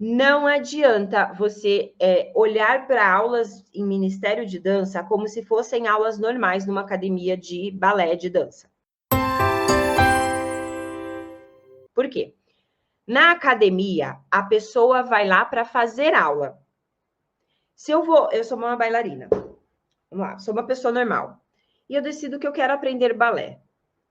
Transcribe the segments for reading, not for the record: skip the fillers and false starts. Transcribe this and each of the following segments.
Não adianta você olhar para aulas em Ministério de Dança como se fossem aulas normais numa academia de balé de dança. Por quê? Na academia, a pessoa vai lá para fazer aula. Se eu sou uma bailarina, vamos lá, sou uma pessoa normal, e eu decido que eu quero aprender balé.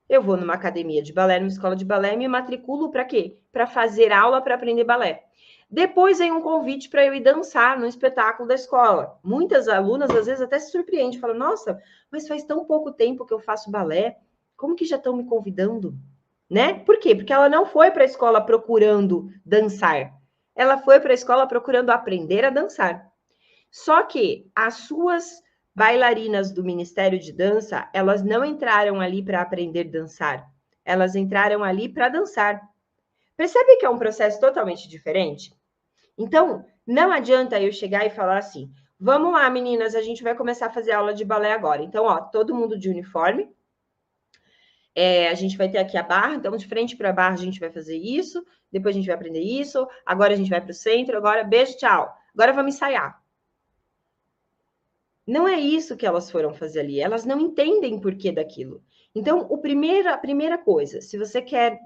Eu vou numa academia de balé, numa escola de balé, me matriculo para quê? Para fazer aula para aprender balé. Depois vem um convite para eu ir dançar no espetáculo da escola. Muitas alunas, às vezes, até se surpreendem, falam, nossa, mas faz tão pouco tempo que eu faço balé, como que já estão me convidando? Né? Por quê? Porque ela não foi para a escola procurando dançar. Ela foi para a escola procurando aprender a dançar. Só que as suas bailarinas do Ministério de Dança, elas não entraram ali para aprender a dançar. Elas entraram ali para dançar. Percebe que é um processo totalmente diferente? Então, não adianta eu chegar e falar assim, vamos lá, meninas, a gente vai começar a fazer aula de balé agora. Então, ó, todo mundo de uniforme. A gente vai ter aqui a barra, então de frente para a barra a gente vai fazer isso, depois a gente vai aprender isso, agora a gente vai para o centro, agora beijo, tchau. Agora vamos ensaiar. Não é isso que elas foram fazer ali, elas não entendem porquê daquilo. Então, a primeira coisa, se você quer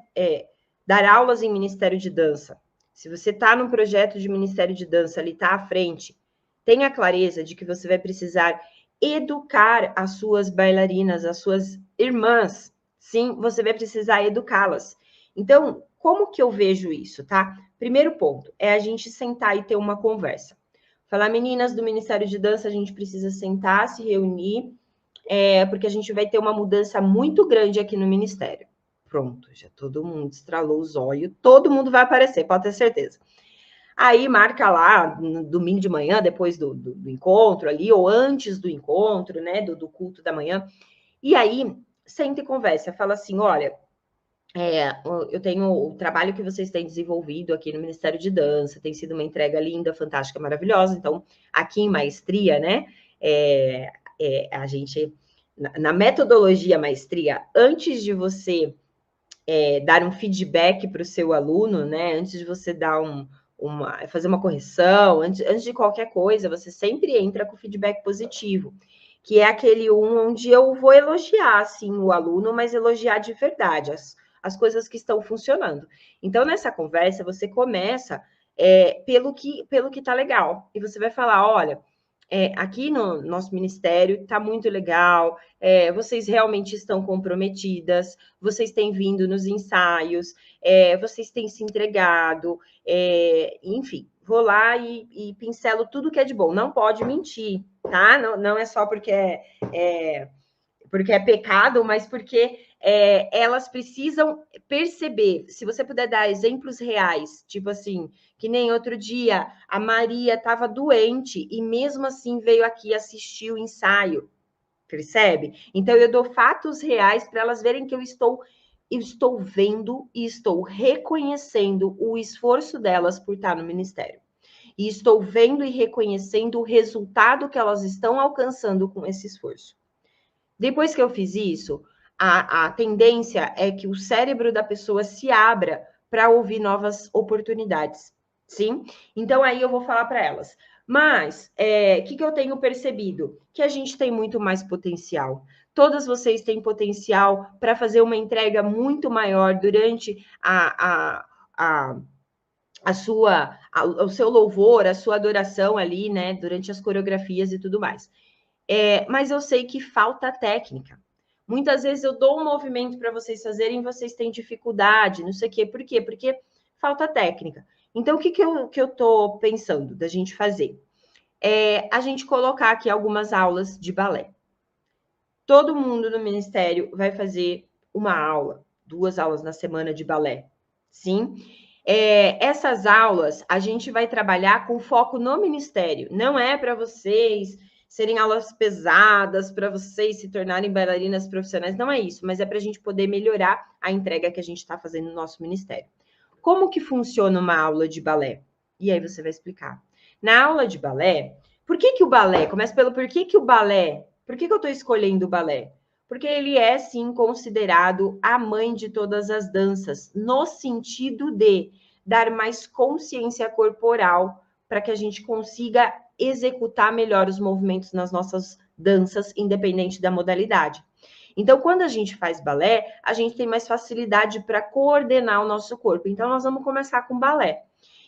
dar aulas em Ministério de Dança, se você está num projeto de Ministério de Dança, ali está à frente, tenha clareza de que você vai precisar educar as suas bailarinas, as suas irmãs. Sim, você vai precisar educá-las. Então, como que eu vejo isso, tá? Primeiro ponto é a gente sentar e ter uma conversa. Falar, meninas do Ministério de Dança, a gente precisa sentar, se reunir, porque a gente vai ter uma mudança muito grande aqui no Ministério. Pronto, já todo mundo estralou os olhos, todo mundo vai aparecer, pode ter certeza. Aí marca lá, no domingo de manhã, depois do encontro ali, ou antes do encontro, né, do culto da manhã. E aí, senta e conversa, fala assim, olha, eu tenho o trabalho que vocês têm desenvolvido aqui no Ministério de Dança, tem sido uma entrega linda, fantástica, maravilhosa. Então, aqui em maestria, né? A gente, na metodologia maestria, antes de você dar um feedback para o seu aluno, né? Antes de você dar fazer uma correção, antes de qualquer coisa, você sempre entra com feedback positivo, que é aquele onde eu vou elogiar, sim, o aluno, mas elogiar de verdade as coisas que estão funcionando. Então, nessa conversa, você começa pelo que está legal. E você vai falar, olha, aqui no nosso ministério está muito legal, vocês realmente estão comprometidas, vocês têm vindo nos ensaios, vocês têm se entregado, enfim, vou lá e pincelo tudo que é de bom. Não pode mentir, tá? Não é só porque porque é pecado, mas porque elas precisam perceber. Se você puder dar exemplos reais, tipo assim, que nem outro dia a Maria estava doente e mesmo assim veio aqui assistir o ensaio, percebe? Então eu dou fatos reais para elas verem que eu estou vendo e estou reconhecendo o esforço delas por estar no ministério. E estou vendo e reconhecendo o resultado que elas estão alcançando com esse esforço. Depois que eu fiz isso, a tendência é que o cérebro da pessoa se abra para ouvir novas oportunidades, sim? Então, aí eu vou falar para elas. Mas, o que eu tenho percebido? Que a gente tem muito mais potencial. Todas vocês têm potencial para fazer uma entrega muito maior durante o seu louvor, a sua adoração ali, né? Durante as coreografias e tudo mais. Mas eu sei que falta técnica. Muitas vezes eu dou um movimento para vocês fazerem, vocês têm dificuldade, não sei o quê. Por quê? Porque falta técnica. Então, o que eu estou pensando da gente fazer? A gente colocar aqui algumas aulas de balé. Todo mundo no Ministério vai fazer uma aula, 2 aulas na semana de balé, sim? Essas aulas a gente vai trabalhar com foco no Ministério. Não é para vocês serem aulas pesadas, para vocês se tornarem bailarinas profissionais, não é isso, mas é para a gente poder melhorar a entrega que a gente está fazendo no nosso Ministério. Como que funciona uma aula de balé? E aí você vai explicar. Na aula de balé, por que o balé? Começa pelo por que o balé? Por que eu estou escolhendo o balé? Porque ele é, sim, considerado a mãe de todas as danças, no sentido de dar mais consciência corporal para que a gente consiga executar melhor os movimentos nas nossas danças, independente da modalidade. Então, quando a gente faz balé, a gente tem mais facilidade para coordenar o nosso corpo. Então, nós vamos começar com balé.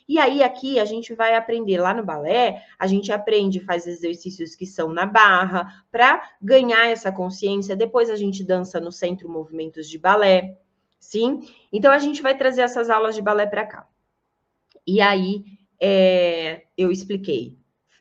E aí, aqui, a gente vai aprender lá no balé, a gente aprende, faz exercícios que são na barra, para ganhar essa consciência. Depois, a gente dança no centro movimentos de balé, sim? Então, a gente vai trazer essas aulas de balé para cá. E aí, eu expliquei,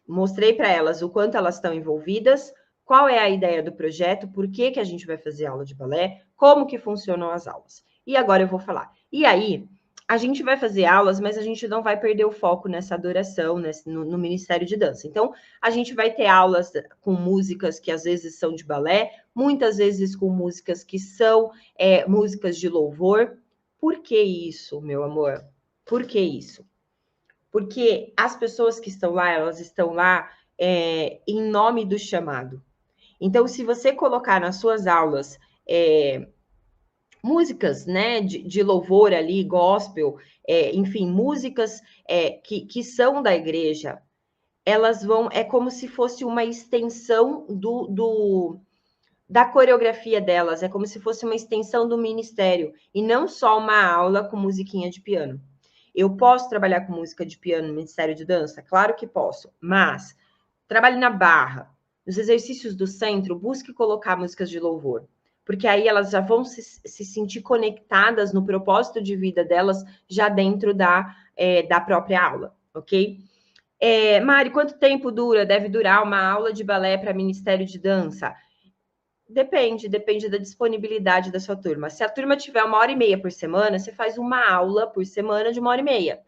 mostrei para elas o quanto elas estão envolvidas, qual é a ideia do projeto, por que, que a gente vai fazer aula de balé, como que funcionam as aulas. E agora eu vou falar. E aí, a gente vai fazer aulas, mas a gente não vai perder o foco nessa adoração, no Ministério de Dança. Então, a gente vai ter aulas com músicas que às vezes são de balé, muitas vezes com músicas que são músicas de louvor. Por que isso, meu amor? Por que isso? Porque as pessoas que estão lá, elas estão lá em nome do chamado. Então, se você colocar nas suas aulas músicas, né, de louvor ali, gospel, enfim, músicas que são da igreja, elas vão, é como se fosse uma extensão da coreografia delas, é como se fosse uma extensão do ministério, e não só uma aula com musiquinha de piano. Eu posso trabalhar com música de piano no Ministério de Dança? Claro que posso, mas trabalhe na barra, nos exercícios do centro, busque colocar músicas de louvor, porque aí elas já vão se sentir conectadas no propósito de vida delas já dentro da própria aula, ok? Mari, quanto tempo deve durar uma aula de balé para Ministério de Dança? Depende da disponibilidade da sua turma. Se a turma tiver 1h30 por semana, você faz uma aula por semana de 1h30.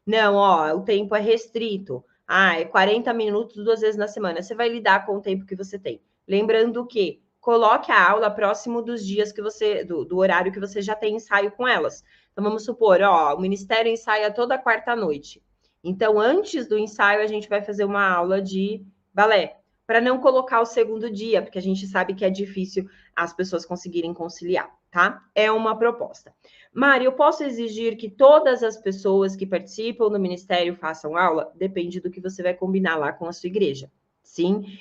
Não, ó, o tempo é restrito. É 40 minutos 2 vezes na semana. Você vai lidar com o tempo que você tem. Lembrando que coloque a aula próximo dos dias que você, do horário que você já tem ensaio com elas. Então, vamos supor, ó, o Ministério ensaia toda quarta-noite. Então, antes do ensaio, a gente vai fazer uma aula de balé, para não colocar o segundo dia, porque a gente sabe que é difícil as pessoas conseguirem conciliar, tá? É uma proposta. Mari, eu posso exigir que todas as pessoas que participam do ministério façam aula? Depende do que você vai combinar lá com a sua igreja. Sim,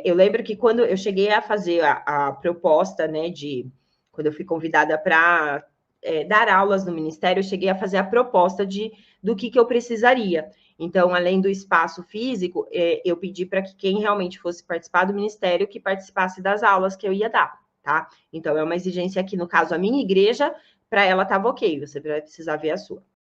eu lembro que quando eu cheguei a fazer a proposta, né, quando eu fui convidada para dar aulas no ministério, eu cheguei a fazer a proposta do que eu precisaria. Então, além do espaço físico, eu pedi para que quem realmente fosse participar do ministério, que participasse das aulas que eu ia dar, tá? Então, é uma exigência aqui, no caso, a minha igreja, para ela estava ok, você vai precisar ver a sua.